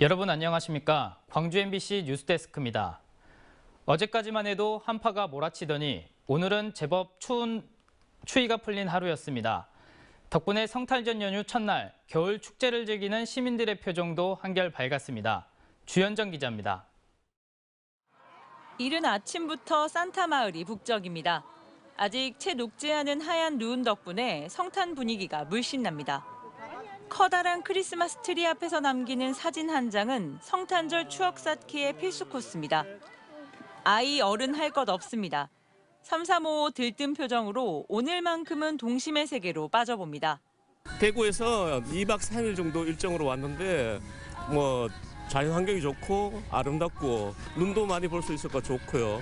여러분 안녕하십니까? 광주 MBC 뉴스데스크입니다. 어제까지만 해도 한파가 몰아치더니 오늘은 제법 추위가 풀린 하루였습니다. 덕분에 성탄절 연휴 첫날 겨울 축제를 즐기는 시민들의 표정도 한결 밝았습니다. 주현정 기자입니다. 이른 아침부터 산타 마을이 북적입니다. 아직 채 녹지 않은 하얀 눈 덕분에 성탄 분위기가 물씬 납니다. 커다란 크리스마스 트리 앞에서 남기는 사진 한 장은 성탄절 추억 쌓기의 필수 코스입니다. 아이 어른 할 것 없습니다. 3355 들뜬 표정으로 오늘만큼은 동심의 세계로 빠져봅니다. 대구에서 2박 3일 정도 일정으로 왔는데 자연 환경이 좋고 아름답고 눈도 많이 볼 수 있어서 좋고요.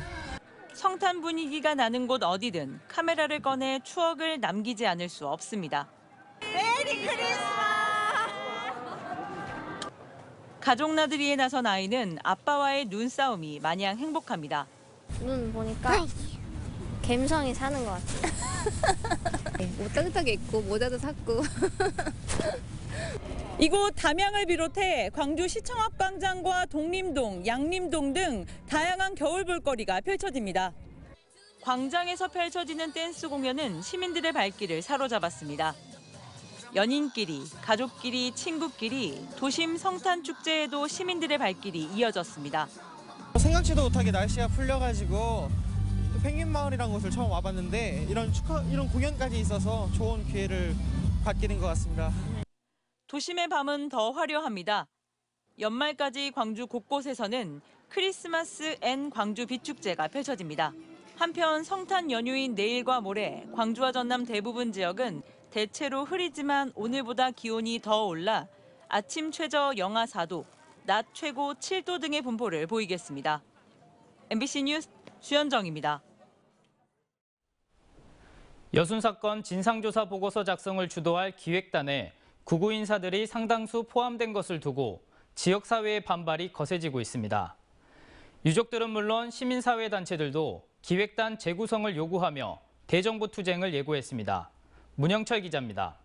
성탄 분위기가 나는 곳 어디든 카메라를 꺼내 추억을 남기지 않을 수 없습니다. 메리 크리스마스! 가족 나들이에 나선 아이는 아빠와의 눈싸움이 마냥 행복합니다. 눈 보니까 감성이 사는 것 같아요. 옷 따뜻하게 입고 모자도 샀고. 이곳 담양을 비롯해 광주 시청앞 광장과 독림동, 양림동 등 다양한 겨울 볼거리가 펼쳐집니다. 광장에서 펼쳐지는 댄스 공연은 시민들의 발길을 사로잡았습니다. 연인끼리, 가족끼리, 친구끼리 도심 성탄 축제에도 시민들의 발길이 이어졌습니다. 생각지도 못하게 날씨가 풀려가지고 펭귄마을이라는 곳을 처음 와봤는데 이런 공연까지 있어서 좋은 기회를 갖게 된 것 같습니다. 도심의 밤은 더 화려합니다. 연말까지 광주 곳곳에서는 크리스마스 앤 광주 빛축제가 펼쳐집니다. 한편 성탄 연휴인 내일과 모레 광주와 전남 대부분 지역은 대체로 흐리지만 오늘보다 기온이 더 올라 아침 최저 영하 4도, 낮 최고 7도 등의 분포를 보이겠습니다. MBC 뉴스 주현정입니다. 여순 사건 진상조사 보고서 작성을 주도할 기획단에 구구 인사들이 상당수 포함된 것을 두고 지역사회의 반발이 거세지고 있습니다. 유족들은 물론 시민사회단체들도 기획단 재구성을 요구하며 대정부 투쟁을 예고했습니다. 문영철 기자입니다.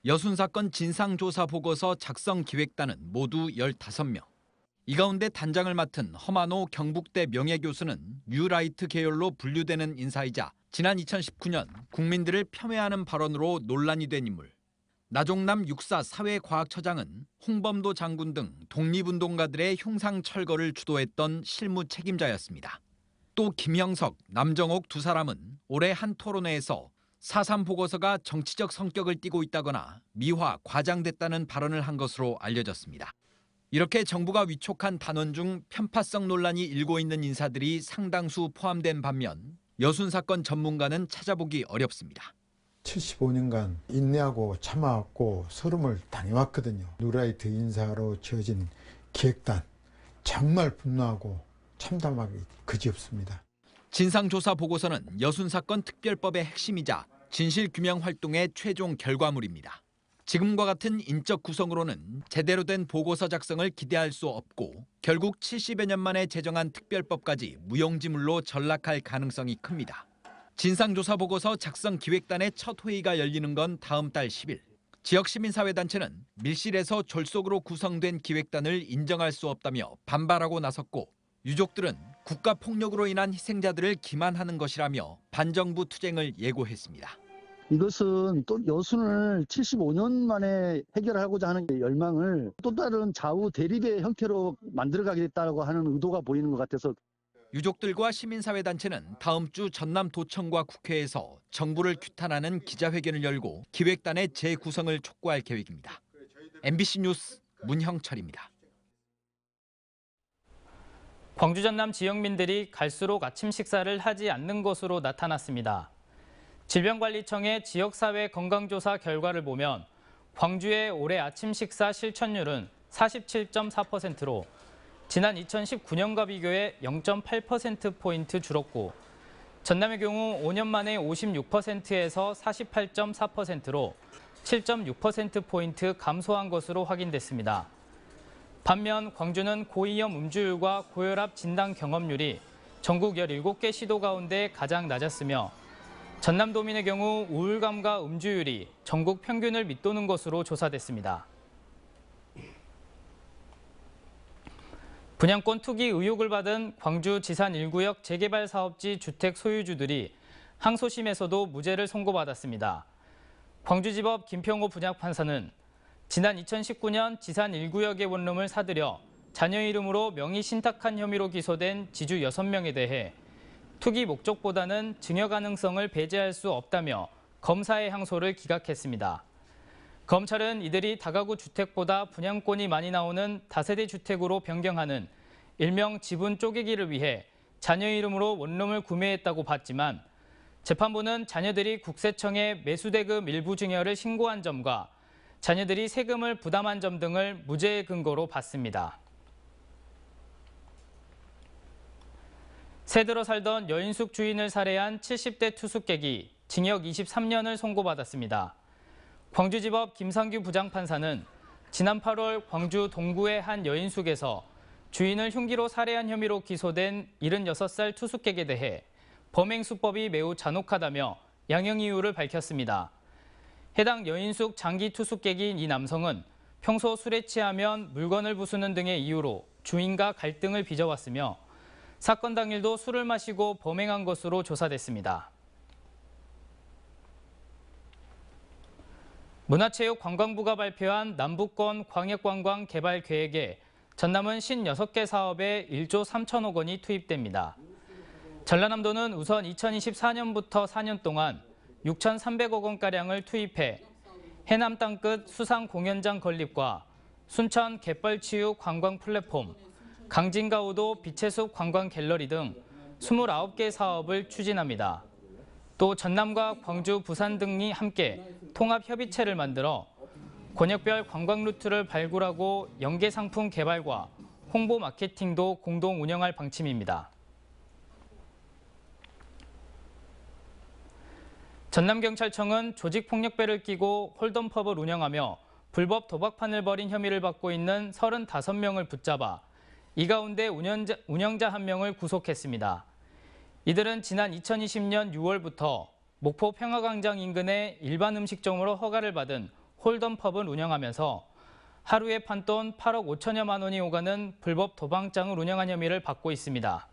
여순 사건 진상조사 보고서 작성 기획단은 모두 15명. 이 가운데 단장을 맡은 허만호 경북대 명예교수는 뉴라이트 계열로 분류되는 인사이자 지난 2019년 국민들을 폄훼하는 발언으로 논란이 된 인물. 나종남 육사 사회과학처장은 홍범도 장군 등 독립운동가들의 흉상 철거를 주도했던 실무 책임자였습니다. 또 김형석, 남정옥 두 사람은 올해 한 토론회에서 4.3 보고서가 정치적 성격을 띠고 있다거나 미화, 과장됐다는 발언을 한 것으로 알려졌습니다. 이렇게 정부가 위촉한 단원 중 편파성 논란이 일고 있는 인사들이 상당수 포함된 반면 여순 사건 전문가는 찾아보기 어렵습니다. 75년간 인내하고 참아왔고 서름을 당해왔거든요. 뉴라이트 인사로 지어진 기획단 정말 분노하고 참담하기 그지없습니다. 진상조사 보고서는 여순 사건 특별법의 핵심이자 진실규명 활동의 최종 결과물입니다. 지금과 같은 인적 구성으로는 제대로 된 보고서 작성을 기대할 수 없고 결국 70여 년 만에 제정한 특별법까지 무용지물로 전락할 가능성이 큽니다. 진상조사 보고서 작성 기획단의 첫 회의가 열리는 건 다음 달 10일. 지역 시민사회단체는 밀실에서 졸속으로 구성된 기획단을 인정할 수 없다며 반발하고 나섰고 유족들은 국가폭력으로 인한 희생자들을 기만하는 것이라며 반정부 투쟁을 예고했습니다. 이것은 또 여순을 75년 만에 해결하고자 하는 열망을 또 다른 좌우 대립의 형태로 만들어가게 됐다고 하는 의도가 보이는 것 같아서 유족들과 시민사회단체는 다음 주 전남도청과 국회에서 정부를 규탄하는 기자회견을 열고 기획단의 재구성을 촉구할 계획입니다. MBC 뉴스 문형철입니다. 광주 전남 지역민들이 갈수록 아침 식사를 하지 않는 것으로 나타났습니다. 질병관리청의 지역사회 건강조사 결과를 보면 광주의 올해 아침 식사 실천율은 47.4%로 지난 2019년과 비교해 0.8%포인트 줄었고 전남의 경우 5년 만에 56%에서 48.4%로 7.6%포인트 감소한 것으로 확인됐습니다. 반면 광주는 고위험 음주율과 고혈압 진단 경험률이 전국 17개 시도 가운데 가장 낮았으며 전남도민의 경우 우울감과 음주율이 전국 평균을 밑도는 것으로 조사됐습니다. 분양권 투기 의혹을 받은 광주 지산 1구역 재개발 사업지 주택 소유주들이 항소심에서도 무죄를 선고받았습니다. 광주지법 김평호 분양판사는 지난 2019년 지산 1구역의 원룸을 사들여 자녀 이름으로 명의 신탁한 혐의로 기소된 지주 6명에 대해 투기 목적보다는 증여 가능성을 배제할 수 없다며 검사의 항소를 기각했습니다. 검찰은 이들이 다가구 주택보다 분양권이 많이 나오는 다세대 주택으로 변경하는 일명 지분 쪼개기를 위해 자녀 이름으로 원룸을 구매했다고 봤지만 재판부는 자녀들이 국세청에 매수대금 일부 증여를 신고한 점과 자녀들이 세금을 부담한 점 등을 무죄의 근거로 봤습니다. 새 들어 살던 여인숙 주인을 살해한 70대 투숙객이 징역 23년을 선고받았습니다. 광주지법 김상규 부장판사는 지난 8월 광주 동구의 한 여인숙에서 주인을 흉기로 살해한 혐의로 기소된 76살 투숙객에 대해 범행 수법이 매우 잔혹하다며 양형 이유를 밝혔습니다. 해당 여인숙 장기 투숙객인 이 남성은 평소 술에 취하면 물건을 부수는 등의 이유로 주인과 갈등을 빚어왔으며 사건 당일도 술을 마시고 범행한 것으로 조사됐습니다. 문화체육관광부가 발표한 남부권 광역관광 개발 계획에 전남은 56개 사업에 1조 3천억 원이 투입됩니다. 전라남도는 우선 2024년부터 4년 동안 6,300억 원가량을 투입해 해남 땅끝 수상 공연장 건립과 순천 갯벌치유 관광 플랫폼, 강진가우도 빛의 숲 관광 갤러리 등 29개 사업을 추진합니다. 또 전남과 광주, 부산 등이 함께 통합 협의체를 만들어 권역별 관광 루트를 발굴하고 연계 상품 개발과 홍보 마케팅도 공동 운영할 방침입니다. 전남경찰청은 조직폭력배를 끼고 홀덤펍을 운영하며 불법 도박판을 벌인 혐의를 받고 있는 35명을 붙잡아 이 가운데 운영자 1명을 구속했습니다. 이들은 지난 2020년 6월부터 목포 평화광장 인근의 일반 음식점으로 허가를 받은 홀덤펍을 운영하면서 하루에 판돈 8억 5천여만 원이 오가는 불법 도박장을 운영한 혐의를 받고 있습니다.